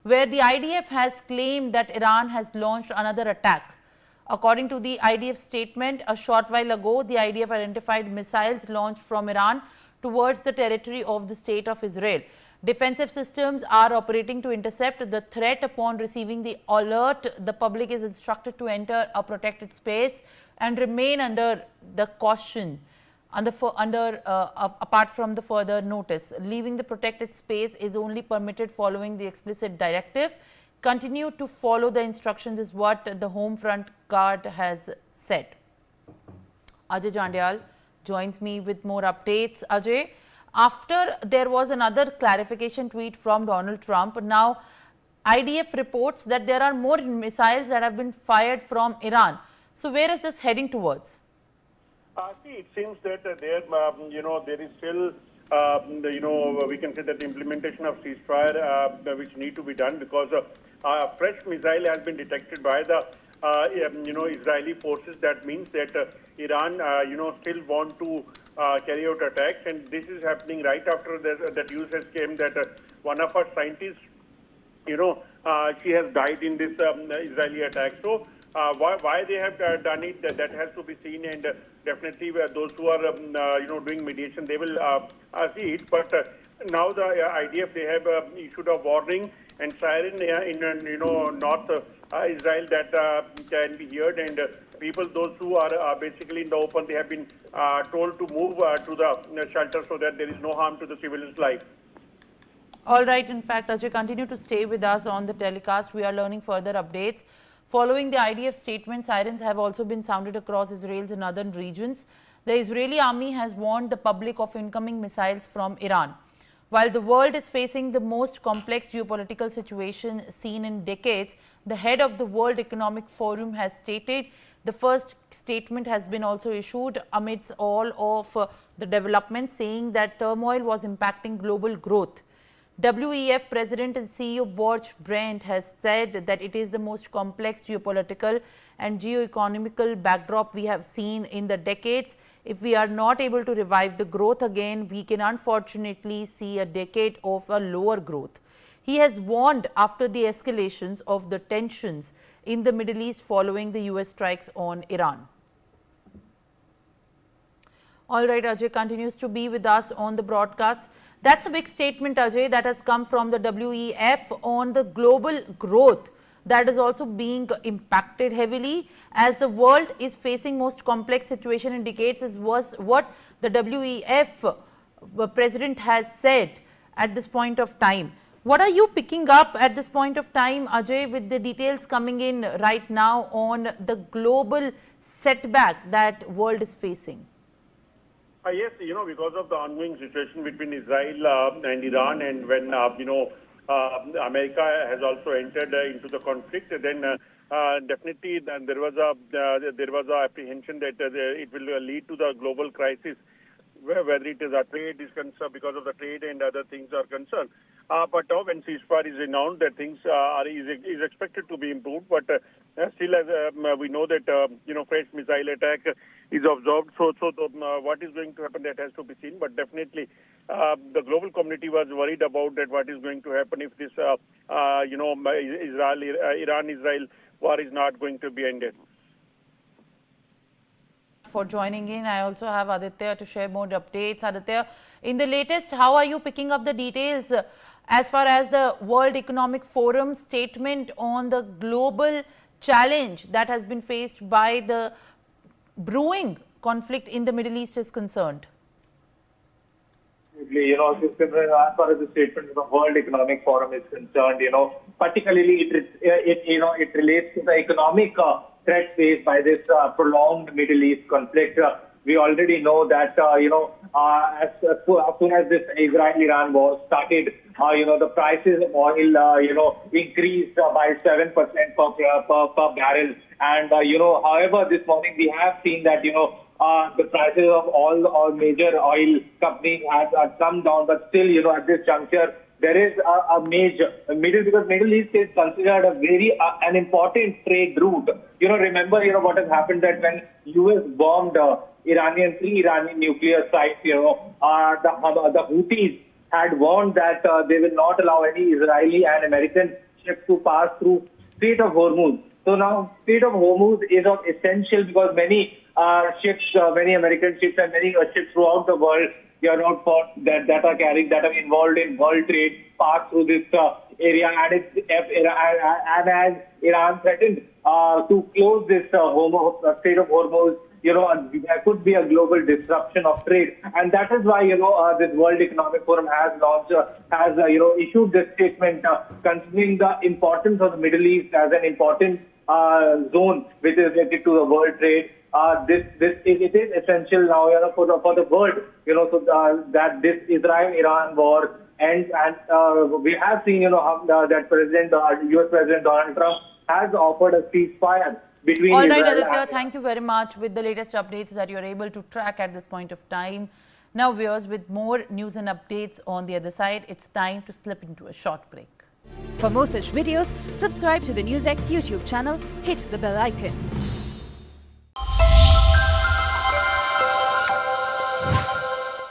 where the IDF has claimed that Iran has launched another attack. According to the IDF statement, a short while ago, the IDF identified missiles launched from Iran towards the territory of the state of Israel. Defensive systems are operating to intercept the threat. Upon receiving the alert, the public is instructed to enter a protected space and remain under the caution apart from the further notice. Leaving the protected space is only permitted following the explicit directive. Continue to follow the instructions is what the Home Front Guard has said. Ajay Jandyal joins me with more updates. Ajay, after there was another clarification tweet from Donald Trump, now IDF reports that there are more missiles that have been fired from Iran. So where is this heading towards? See, it seems that there is still, we can say that the implementation of ceasefire which need to be done, because a fresh missile has been detected by the, Israeli forces. That means that Iran, still want to carry out attacks, and this is happening right after that news has came that one of our scientists, she has died in this Israeli attack. So why they have done it, that has to be seen, and definitely those who are doing mediation, they will see it. But now the IDF, they have issued a warning and siren in North Israel that can be heard, and people, those who are basically in the open, they have been told to move to the shelter so that there is no harm to the civilians' life. All right. In fact, Ajay, continue to stay with us on the telecast. We are learning further updates. Following the IDF statement, sirens have also been sounded across Israel's northern regions. The Israeli army has warned the public of incoming missiles from Iran. While the world is facing the most complex geopolitical situation seen in decades, the head of the World Economic Forum has stated the first statement has been also issued amidst all of the developments, saying that turmoil was impacting global growth. WEF President and CEO Borch Brent has said that it is the most complex geopolitical and geo-economical backdrop we have seen in the decades. If we are not able to revive the growth again, we can unfortunately see a decade of a lower growth. He has warned after the escalations of the tensions in the Middle East following the US strikes on Iran. All right, Ajay continues to be with us on the broadcast. That's a big statement, Ajay, that has come from the WEF on the global growth that is also being impacted heavily as the world is facing most complex situation in decades, is what the WEF president has said at this point of time. What are you picking up at this point of time, Ajay, with the details coming in right now on the global setback that world is facing? Yes, because of the ongoing situation between Israel and Iran, and when, America has also entered into the conflict, then definitely there was a apprehension that it will lead to the global crisis, whether it is a trade is concerned, because of the trade and other things are concerned. But now when ceasefire is announced, that things is expected to be improved. But still, as we know that fresh missile attack is observed. So what is going to happen, that has to be seen. But definitely, the global community was worried about that what is going to happen if this Iran-Israel war is not going to be ended. For joining in, I also have Aditya to share more updates. Aditya, in the latest, how are you picking up the details as far as the World Economic Forum statement on the global challenge that has been faced by the brewing conflict in the Middle East is concerned? As far as the statement of the World Economic Forum is concerned, particularly it relates to the economic threat faced by this prolonged Middle East conflict. We already know that, as soon as this Israel-Iran war started, the prices of oil, increased by 7% per barrel. And, however, this morning we have seen that, the prices of all major oil companies have come down, but still, at this juncture, there is a major because Middle East is considered a very an important trade route. Remember, what has happened, that when US bombed three Iranian nuclear sites, the Houthis had warned that they will not allow any Israeli and American ships to pass through Strait of Hormuz. So now Strait of Hormuz is of essential because many ships, many American ships and many ships throughout the world, that are involved in world trade pass through this area, and as Iran threatened to close this Strait of Hormuz, there could be a global disruption of trade, and that is why this World Economic Forum has issued this statement, considering the importance of the Middle East as an important zone which is related to the world trade. It is essential now, for the world, so that this Israel-Iran war ends, and we have seen, that U.S. President Donald Trump has offered a ceasefire between All right, Israel Aditya, and thank you very much with the latest updates that you're able to track at this point of time. Now, viewers, with more news and updates on the other side, it's time to slip into a short break. For more such videos, subscribe to the Newsx YouTube channel, hit the bell icon.